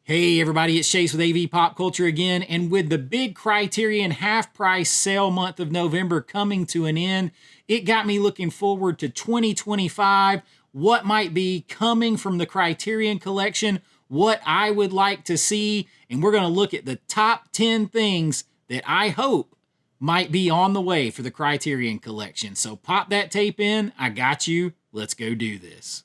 Hey everybody, it's Chase with AV Pop Culture again, and with the big Criterion half-price sale month of November coming to an end, it got me looking forward to 2025, what might be coming from the Criterion Collection, what I would like to see, and we're going to look at the top 10 things that I hope might be on the way for the Criterion Collection. So pop that tape in, I got you, let's go do this.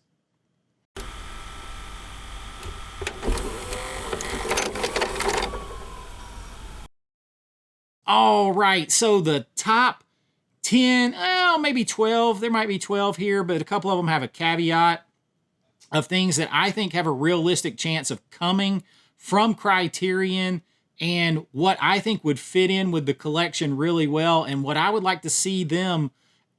All right, so the top 10, maybe 12, there might be 12 here, but a couple of them have a caveat of things that I think have a realistic chance of coming from Criterion and what I think would fit in with the collection really well and what I would like to see them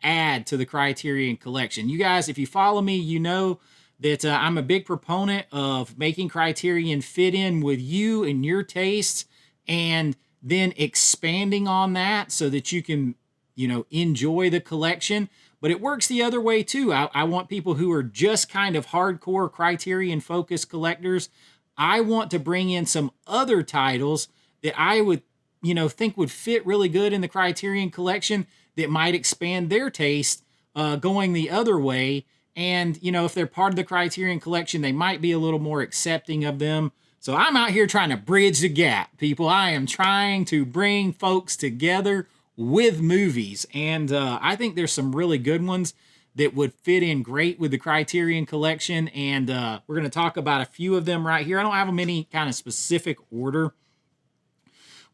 add to the Criterion Collection. You guys, if you follow me, you know that I'm a big proponent of making Criterion fit in with you and your tastes and then expanding on that so that you can, enjoy the collection. But it works the other way too. I want people who are just kind of hardcore Criterion focused collectors. I want to bring in some other titles that I would, think would fit really good in the Criterion Collection that might expand their taste going the other way. And, if they're part of the Criterion Collection, they might be a little more accepting of them. So I'm out here trying to bridge the gap, people. I am trying to bring folks together with movies. And I think there's some really good ones that would fit in great with the Criterion Collection. And we're going to talk about a few of them right here. I don't have them in any kind of specific order.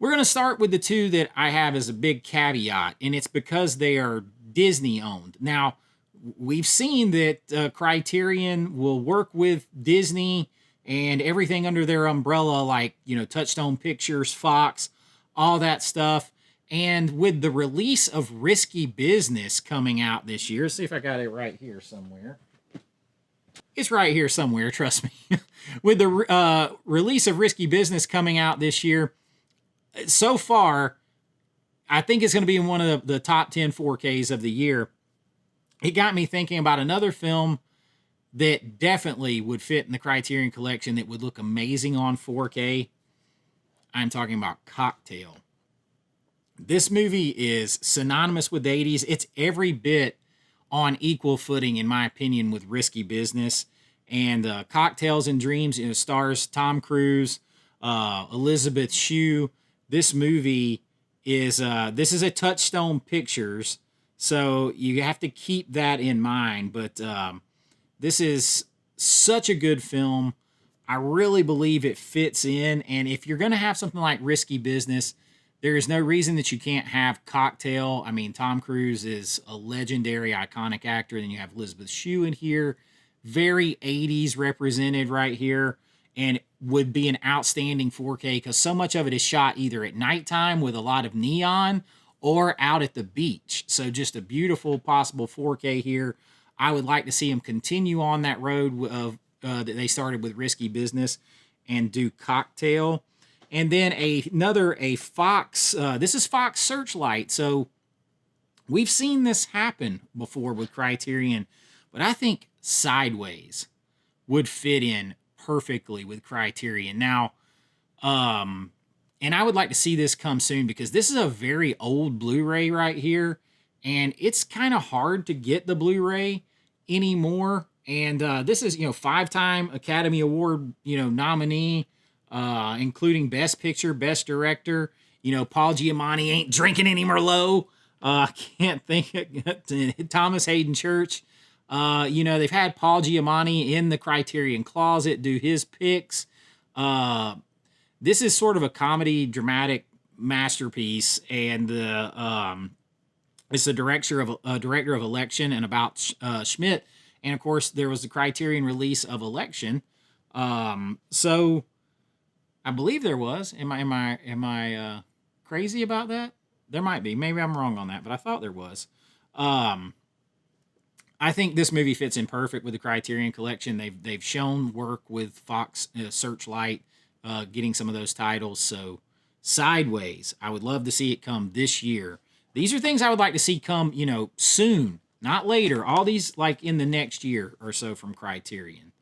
We're going to start with the two that I have as a big caveat, and it's because they are Disney owned. Now, we've seen that Criterion will work with Disney and everything under their umbrella, like, Touchstone Pictures, Fox, all that stuff. And with the release of Risky Business coming out this year, see if I got it right here somewhere. It's right here somewhere, trust me. With the release of Risky Business coming out this year, so far, I think it's going to be in one of the top 10 4Ks of the year. It got me thinking about another film that definitely would fit in the Criterion Collection that would look amazing on 4K. I'm talking about Cocktail. This movie is synonymous with the 80s. It's every bit on equal footing, in my opinion, with Risky Business. And Cocktails and Dreams, stars Tom Cruise, Elizabeth Shue. This movie is, this is a Touchstone Pictures, so you have to keep that in mind. But this is such a good film. I really believe it fits in. And if you're going to have something like Risky Business, there is no reason that you can't have Cocktail. I mean, Tom Cruise is a legendary, iconic actor. Then you have Elizabeth Shue in here. Very 80s represented right here. And would be an outstanding 4K because so much of it is shot either at nighttime with a lot of neon or out at the beach. So just a beautiful possible 4K here. I would like to see them continue on that road of that they started with Risky Business and do Cocktail. And then a Fox, this is Fox Searchlight. So we've seen this happen before with Criterion, but I think Sideways would fit in perfectly with Criterion. Now, and I would like to see this come soon because this is a very old Blu-ray right here, and it's kind of hard to get the Blu-ray anymore. And this is, 5-time Academy Award, nominee, including Best Picture, Best Director. Paul Giamatti ain't drinking any Merlot. Can't think of Thomas Hayden Church. They've had Paul Giamatti in the Criterion closet do his picks. This is sort of a comedy dramatic masterpiece, and it's a director of Election and About Schmidt, and of course there was the Criterion release of Election. So I believe there was. Am I crazy about that? There might be. Maybe I'm wrong on that, but I thought there was. I think this movie fits in perfect with the Criterion Collection. They've shown work with Fox Searchlight, getting some of those titles. So Sideways, I would love to see it come this year. These are things I would like to see come, soon, not later. All these like in the next year or so from Criterion.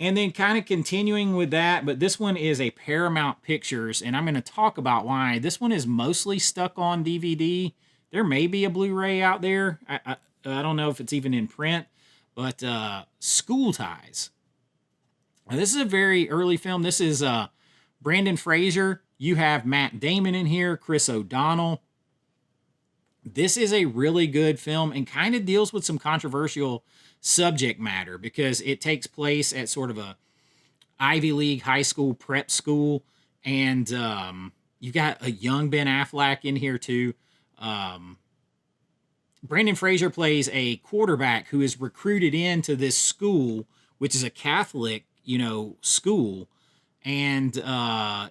And then kind of continuing with that, but this one is a Paramount Pictures, and I'm going to talk about why. This one is mostly stuck on DVD. There may be a Blu-ray out there. I don't know if it's even in print, but School Ties. Now, this is a very early film. This is Brandon Fraser. You have Matt Damon in here, Chris O'Donnell. This is a really good film and kind of deals with some controversial subject matter because it takes place at sort of a Ivy League high school prep school, and you got a young Ben Affleck in here too. Brandon Fraser plays a quarterback who is recruited into this school, which is a Catholic, school, and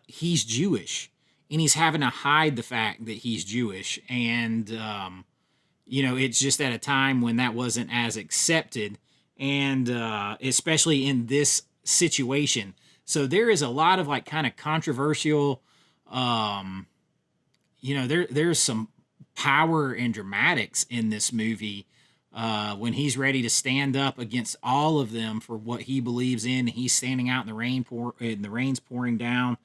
he's Jewish, and he's having to hide the fact that he's Jewish, and it's just at a time when that wasn't as accepted, and especially in this situation. So there is a lot of like kind of controversial, there's some power and dramatics in this movie when he's ready to stand up against all of them for what he believes in. He's standing out in the rain, the rain's pouring down.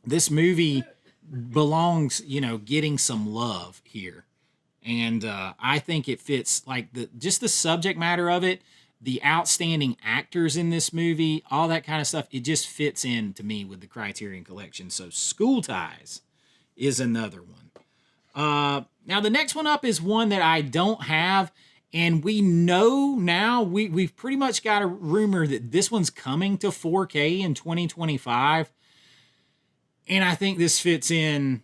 This movie belongs, getting some love here. And I think it fits like just the subject matter of it, the outstanding actors in this movie, all that kind of stuff. It just fits in to me with the Criterion Collection. So School Ties is another one. Now the next one up is one that I don't have. And we know now, we've pretty much got a rumor that this one's coming to 4K in 2025. And I think this fits in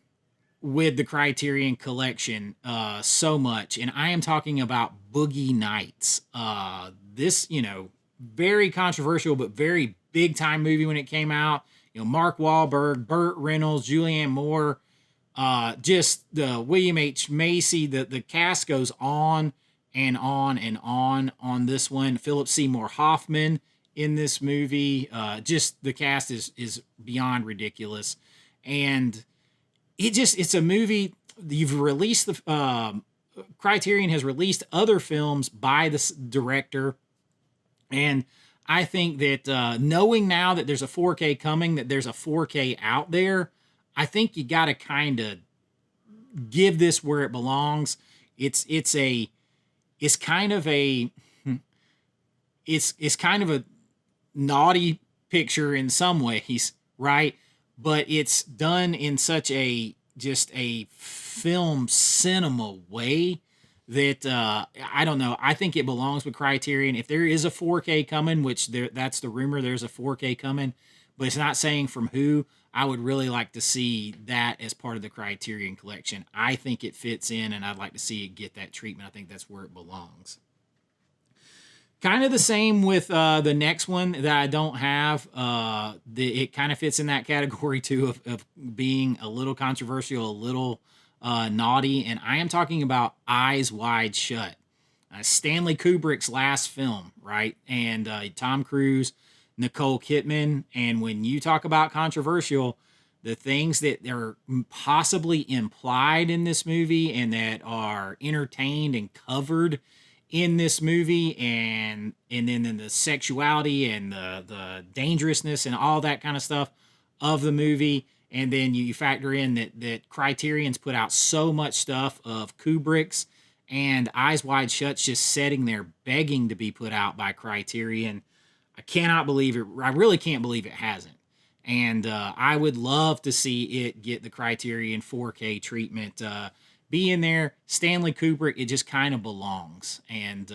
with the Criterion Collection so much. And I am talking about Boogie Nights. This, very controversial, but very big time movie when it came out. Mark Wahlberg, Burt Reynolds, Julianne Moore, just the William H. Macy, the cast goes on and on and on this one. Philip Seymour Hoffman in this movie. Just the cast is beyond ridiculous. And it's a movie. You've released the Criterion has released other films by this director, and I think that knowing now that there's a 4K coming, that there's a 4K out there, I think you got to kind of give this where it belongs. It's kind of a naughty picture in some ways, right? But it's done in such a film cinema way that I don't know. I think it belongs with Criterion. If there is a 4K coming, which that's the rumor, there's a 4K coming, but it's not saying from who. I would really like to see that as part of the Criterion Collection. I think it fits in, and I'd like to see it get that treatment. I think that's where it belongs. Kind of the same with the next one that I don't have. It kind of fits in that category too of being a little controversial, a little naughty, and I am talking about Eyes Wide Shut. Stanley Kubrick's last film, right? And Tom Cruise, Nicole Kidman, and when you talk about controversial, the things that are possibly implied in this movie and that are entertained and covered in this movie, and then the sexuality and the dangerousness and all that kind of stuff of the movie, and then you factor in that Criterion's put out so much stuff of Kubrick's, and Eyes Wide Shut's just sitting there begging to be put out by Criterion. I cannot believe it. I really can't believe it hasn't. And I would love to see it get the Criterion 4K treatment. Be in there. Stanley Kubrick, it just kind of belongs. And,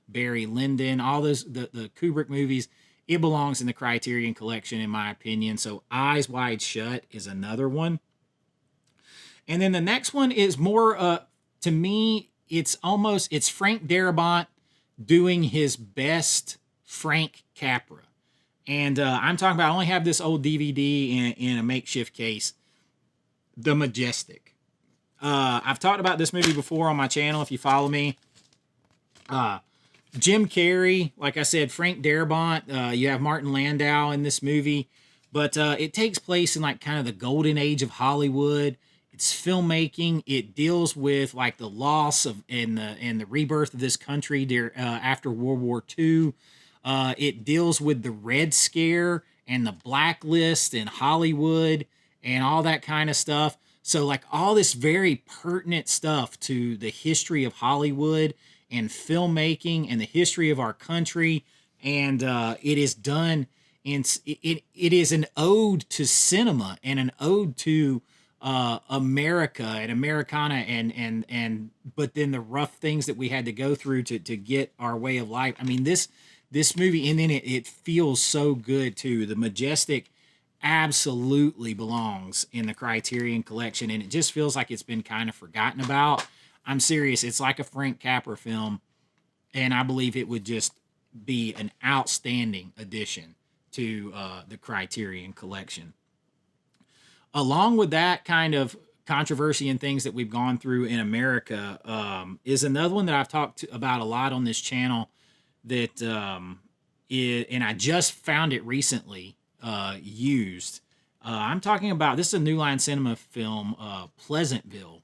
Barry Lyndon, all those, the Kubrick movies, it belongs in the Criterion Collection, in my opinion. So Eyes Wide Shut is another one. And then the next one is more, to me, it's Frank Darabont doing his best Frank Capra. And I'm talking about, I only have this old DVD in a makeshift case, The Majestic. I've talked about this movie before on my channel, if you follow me. Jim Carrey, like I said, Frank Darabont, you have Martin Landau in this movie, but it takes place in like kind of the golden age of Hollywood. It's filmmaking. It deals with like the loss of and the rebirth of this country after World War II. It deals with the Red Scare and the blacklist and Hollywood and all that kind of stuff. So, like, all this very pertinent stuff to the history of Hollywood and filmmaking and the history of our country. And it is done in it is an ode to cinema and an ode to America and Americana and but then the rough things that we had to go through to get our way of life. I mean, this movie, and then it feels so good too. The Majestic absolutely belongs in the Criterion Collection, and it just feels like it's been kind of forgotten about. I'm serious. It's like a Frank Capra film, and I believe it would just be an outstanding addition to the Criterion Collection. Along with that kind of controversy and things that we've gone through in America, is another one that I've talked about a lot on this channel. That and I just found it recently used. I'm talking about, this is a New Line Cinema film, Pleasantville.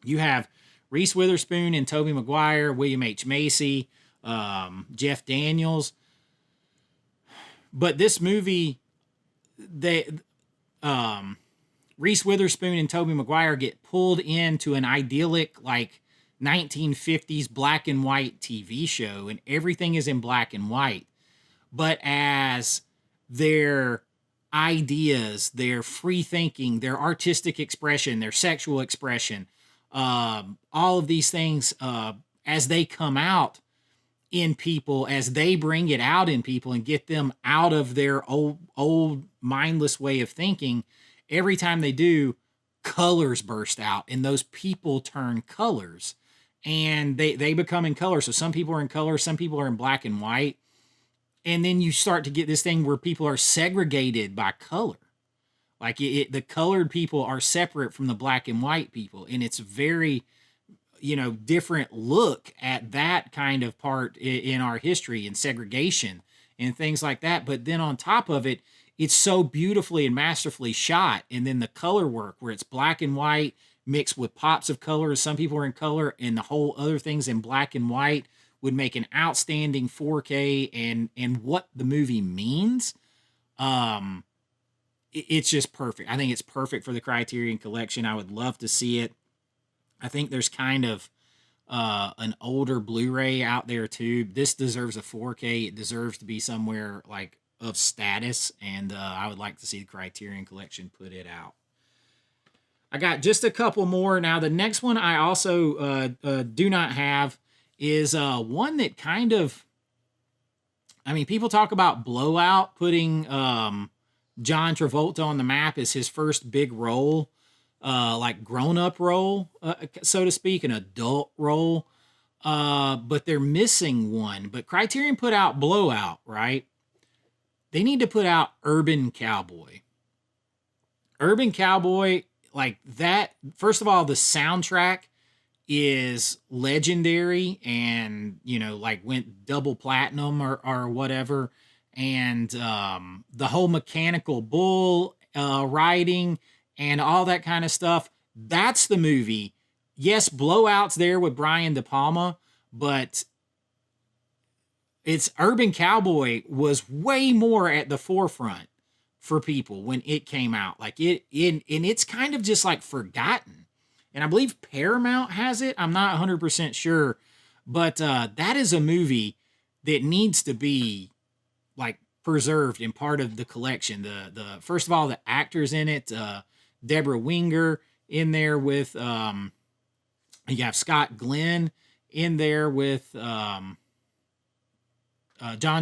You have Reese Witherspoon and Tobey Maguire, William H. Macy, Jeff Daniels. But this movie, Reese Witherspoon and Tobey Maguire get pulled into an idyllic, like, 1950s black and white TV show, and everything is in black and white. But as their ideas, their free thinking, their artistic expression, their sexual expression, all of these things, as they come out in people, as they bring it out in people and get them out of their old mindless way of thinking, every time they do, colors burst out and those people turn colors. And they become in color. So some people are in color, some people are in black and white. And then you start to get this thing where people are segregated by color. Like the colored people are separate from the black and white people. And it's very, different look at that kind of part in our history and segregation and things like that. But then on top of it, it's so beautifully and masterfully shot. And then the color work where it's black and white mixed with pops of color. Some people are in color, and the whole other things in black and white would make an outstanding 4K. And what the movie means, it's just perfect. I think it's perfect for the Criterion Collection. I would love to see it. I think there's kind of an older Blu-ray out there too. This deserves a 4K. It deserves to be somewhere like of status, and I would like to see the Criterion Collection put it out. I got just a couple more. Now, the next one I also do not have is one that kind of, people talk about Blowout, putting John Travolta on the map as his first big role, like grown-up role, so to speak, an adult role. But they're missing one. But Criterion put out Blowout, right? They need to put out Urban Cowboy. Urban Cowboy, like that, first of all, the soundtrack is legendary and, like went double platinum or whatever. And the whole mechanical bull riding and all that kind of stuff, that's the movie. Yes, Blowout's there with Brian De Palma, but it's Urban Cowboy was way more at the forefront for people when it came out. Like and it's kind of just like forgotten. And I believe Paramount has it. I'm not 100% sure, but that is a movie that needs to be like preserved and part of the collection. The first of all, the actors in it, Deborah Winger in there with you have Scott Glenn in there with John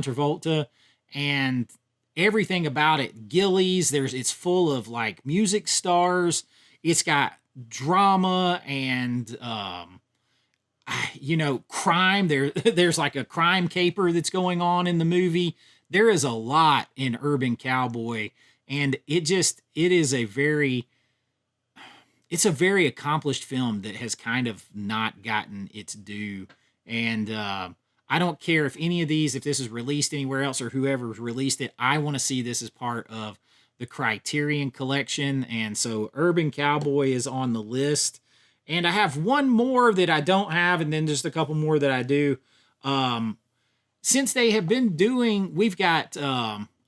Travolta, and everything about it. Gillies, it's full of like music stars. It's got drama and crime. There's like a crime caper that's going on in the movie. There is a lot in Urban Cowboy, and it's a very accomplished film that has kind of not gotten its due. And I don't care if this is released anywhere else or whoever's released it. I want to see this as part of the Criterion Collection. And so Urban Cowboy is on the list. And I have one more that I don't have, and then just a couple more that I do. since they have been doing, we've got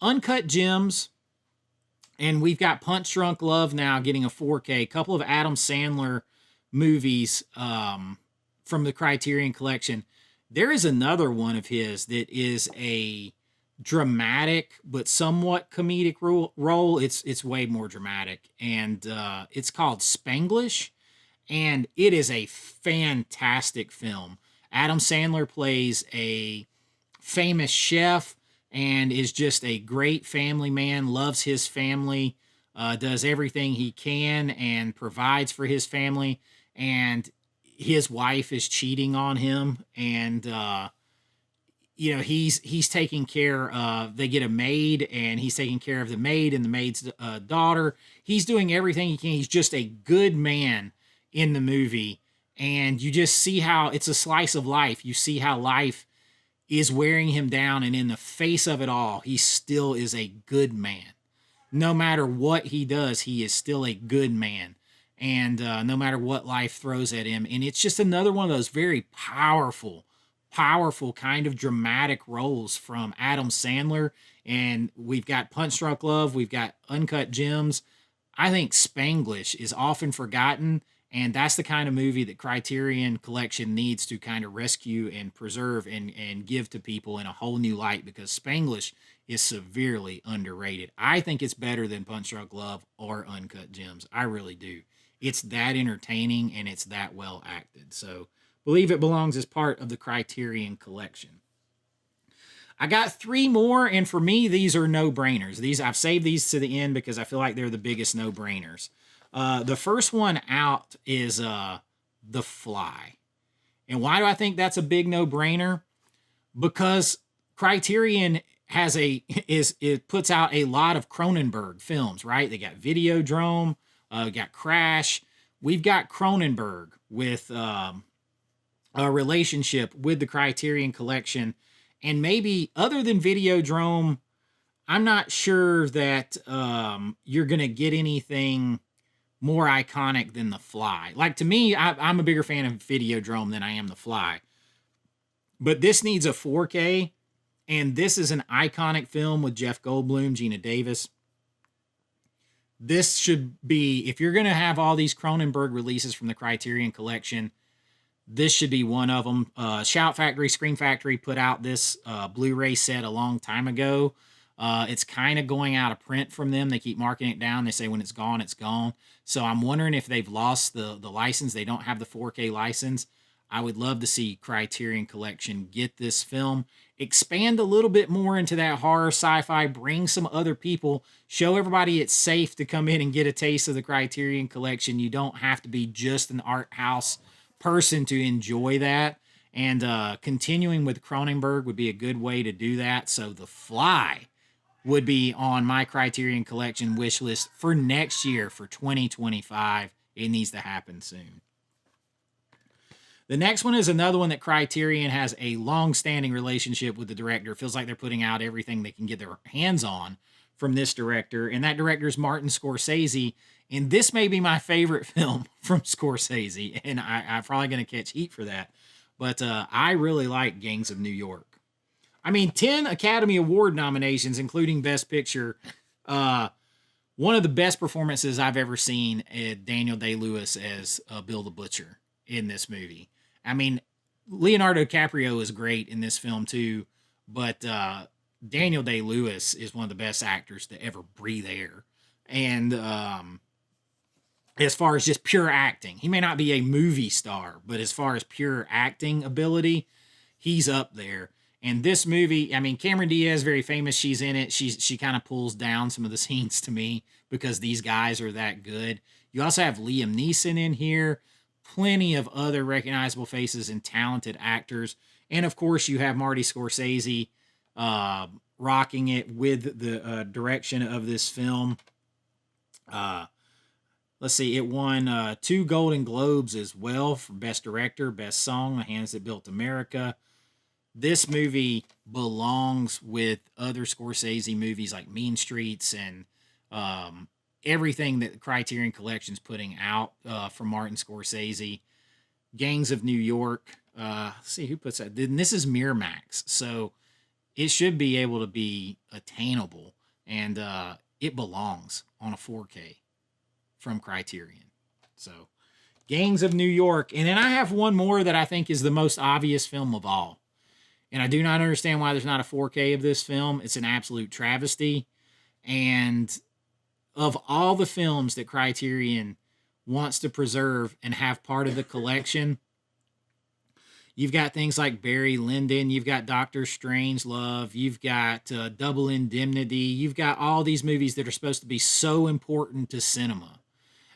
Uncut Gems, and we've got Punch Drunk Love now getting a 4K. A couple of Adam Sandler movies from the Criterion Collection. There is another one of his that is a dramatic but somewhat comedic role. It's way more dramatic, and it's called Spanglish, and it is a fantastic film. Adam Sandler plays a famous chef and is just a great family man, loves his family, does everything he can and provides for his family. And his wife is cheating on him, and he's taking care of. They get a maid, and he's taking care of the maid and the maid's daughter. He's doing everything he can. He's just a good man in the movie, and you just see how it's a slice of life. You see how life is wearing him down, and in the face of it all, he still is a good man. No matter what he does, he is still a good man, and no matter what life throws at him. And it's just another one of those very powerful kind of dramatic roles from Adam Sandler. And we've got Punch Drunk Love, we've got Uncut Gems. I think Spanglish is often forgotten, and that's the kind of movie that Criterion Collection needs to kind of rescue and preserve and give to people in a whole new light, because Spanglish is severely underrated. I think it's better than Punch Drunk Love or Uncut Gems. I really do. It's that entertaining and it's that well acted. So believe it belongs as part of the Criterion Collection. I got 3 more, and for me, these are no-brainers. I've saved these to the end because I feel like they're the biggest no-brainers. The first one out is The Fly. And why do I think that's a big no-brainer? Because Criterion it puts out a lot of Cronenberg films, right? They got Videodrome, we got Crash. We've got Cronenberg with a relationship with the Criterion Collection. And maybe other than Videodrome, I'm not sure that you're going to get anything more iconic than The Fly. Like, to me, I'm a bigger fan of Videodrome than I am The Fly. But this needs a 4K, and this is an iconic film with Jeff Goldblum, Gina Davis. This should be, if you're going to have all these Cronenberg releases from the Criterion Collection, this should be one of them. Shout Factory, Scream Factory put out this Blu-ray set a long time ago. It's kind of going out of print from them. They keep marking it down. They say when it's gone, it's gone. So I'm wondering if they've lost the license. They don't have the 4K license. I would love to see Criterion Collection get this film, expand a little bit more into that horror sci-fi, bring some other people, show everybody it's safe to come in and get a taste of the Criterion Collection. You don't have to be just an art house person to enjoy that. And continuing with Cronenberg would be a good way to do that. So The Fly would be on my Criterion Collection wish list for next year, for 2025. It needs to happen soon. The next one is another one that Criterion has a long-standing relationship with the director. It feels like they're putting out everything they can get their hands on from this director, and that director is Martin Scorsese. And this may be my favorite film from Scorsese, and I'm probably going to catch heat for that. But I really like Gangs of New York. I mean, 10 Academy Award nominations, including Best Picture. One of the best performances I've ever seen, Daniel Day-Lewis as Bill the Butcher in this movie. I mean, Leonardo DiCaprio is great in this film too, but Daniel Day-Lewis is one of the best actors to ever breathe air. And as far as just pure acting, he may not be a movie star, but as far as pure acting ability, he's up there. And this movie, I mean, Cameron Diaz, very famous. She's in it. She kind of pulls down some of the scenes to me because these guys are that good. You also have Liam Neeson in here. Plenty of other recognizable faces and talented actors. And of course, you have Marty Scorsese rocking it with the direction of this film. Let's see, it won 2 Golden Globes as well for Best Director, Best Song, The Hands That Built America. This movie belongs with other Scorsese movies like Mean Streets and everything that the Criterion Collection's putting out from Martin Scorsese. Gangs of New York. Let's see who puts that. And this is Miramax. So it should be able to be attainable, and it belongs on a 4K from Criterion. So, Gangs of New York. And then I have one more that I think is the most obvious film of all. And I do not understand why there's not a 4K of this film. It's an absolute travesty. And of all the films that Criterion wants to preserve and have part of the collection, you've got things like Barry Lyndon, you've got Doctor Strangelove, you've got Double Indemnity, you've got all these movies that are supposed to be so important to cinema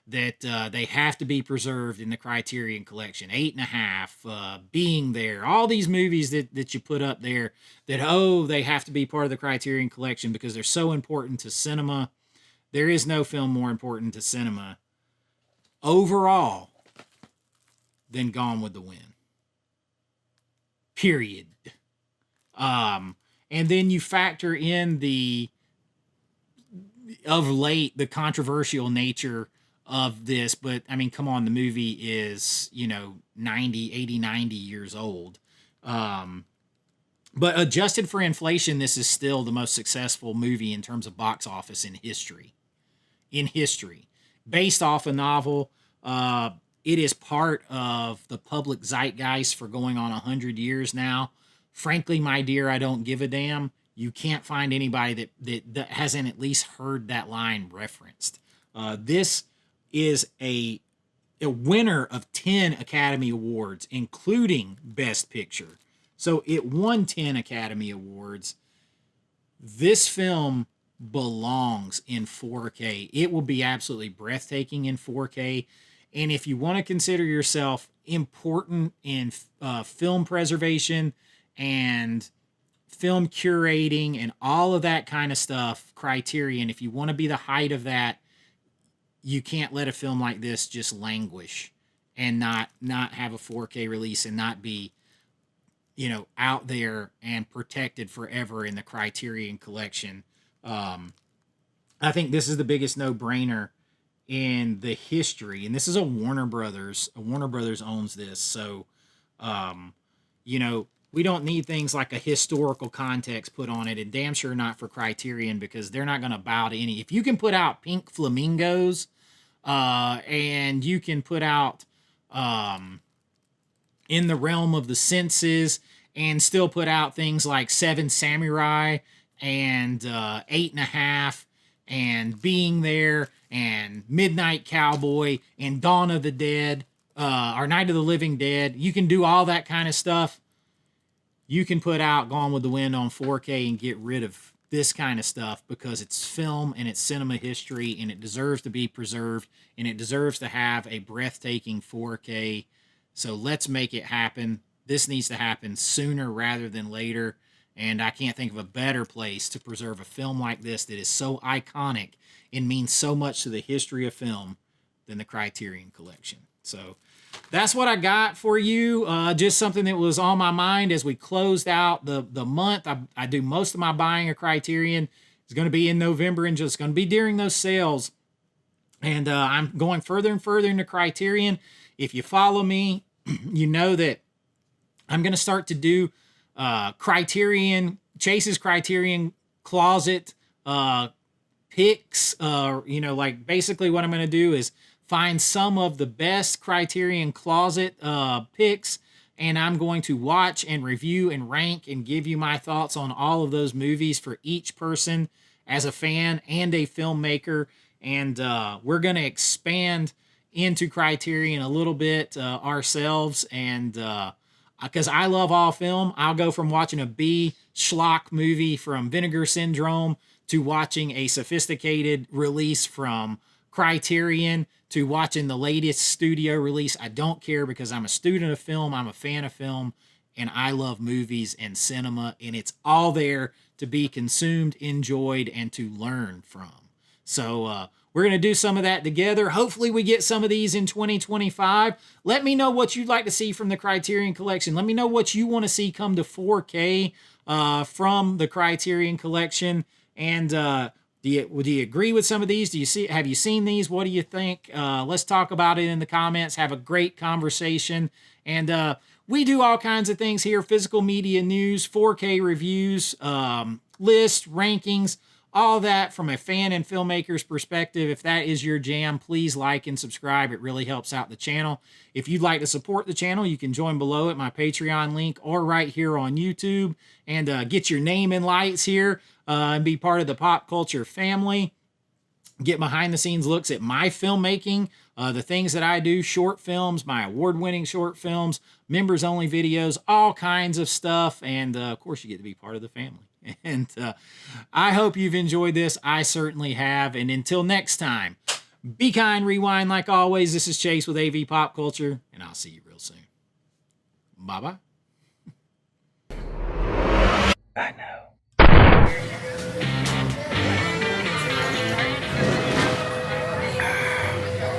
that they have to be preserved in the Criterion Collection. 8.5, Being There, all these movies that you put up there that, they have to be part of the Criterion Collection because they're so important to cinema. There is no film more important to cinema overall than Gone with the Wind. Period. And then you factor in the controversial nature of this, but I mean, come on, the movie is, 90 years old. But adjusted for inflation, this is still the most successful movie in terms of box office in history. Based off a novel, it is part of the public zeitgeist for going on 100 years now. Frankly, my dear, I don't give a damn. You can't find anybody that hasn't at least heard that line referenced. This is a winner of 10 Academy Awards, including Best Picture. So it won 10 Academy Awards. This film belongs in 4K. It will be absolutely breathtaking in 4K. And if you want to consider yourself important in film preservation and film curating and all of that kind of stuff, Criterion, if you want to be the height of that, you can't let a film like this just languish and not have a 4K release and not be, out there and protected forever in the Criterion Collection. I think this is the biggest no-brainer in the history, and this is a Warner Brothers. Warner Brothers owns this, so we don't need things like a historical context put on it, and damn sure not for Criterion, because they're not going to bow to any. If you can put out Pink Flamingos, and you can put out In the Realm of the Senses, and still put out things like Seven Samurai and 8.5 and Being There and Midnight Cowboy and Dawn of the Dead, or Night of the Living Dead. You can do all that kind of stuff. You can put out Gone with the Wind on 4K and get rid of this kind of stuff because it's film and it's cinema history and it deserves to be preserved and it deserves to have a breathtaking 4K. So let's make it happen. This needs to happen sooner rather than later. And I can't think of a better place to preserve a film like this that is so iconic and means so much to the history of film than the Criterion Collection. So that's what I got for you. Just something that was on my mind as we closed out the month. I do most of my buying of Criterion. It's going to be in November and just going to be during those sales. And I'm going further and further into Criterion. If you follow me, you know that I'm going to start to do Chase's Criterion Closet picks. Like basically what I'm going to do is find some of the best Criterion Closet picks, and I'm going to watch and review and rank and give you my thoughts on all of those movies for each person as a fan and a filmmaker. And we're going to expand into Criterion a little bit ourselves, and because I love all film, I'll go from watching a B schlock movie from Vinegar Syndrome to watching a sophisticated release from Criterion to watching the latest studio release. I don't care because I'm a student of film, I'm a fan of film, and I love movies and cinema, and it's all there to be consumed, enjoyed, and to learn from. So we're going to do some of that together. Hopefully we get some of these in 2025. Let me know what you'd like to see from the Criterion Collection. Let me know what you want to see come to 4K from the Criterion Collection. And do you agree with some of these? Have you seen these? What do you think? Let's talk about it in the comments. Have a great conversation. And we do all kinds of things here: physical media news, 4K reviews, lists, rankings, all that from a fan and filmmaker's perspective. If that is your jam, please like and subscribe. It really helps out the channel. If you'd like to support the channel, you can join below at my Patreon link or right here on YouTube and get your name in lights here and be part of the pop culture family. Get behind the scenes looks at my filmmaking, the things that I do, short films, my award-winning short films, members only videos, all kinds of stuff. And of course, you get to be part of the family. And I hope you've enjoyed this. I certainly have. And until next time, be kind, rewind like always. This is Chase with AV Pop Culture, and I'll see you real soon. Bye-bye. I know.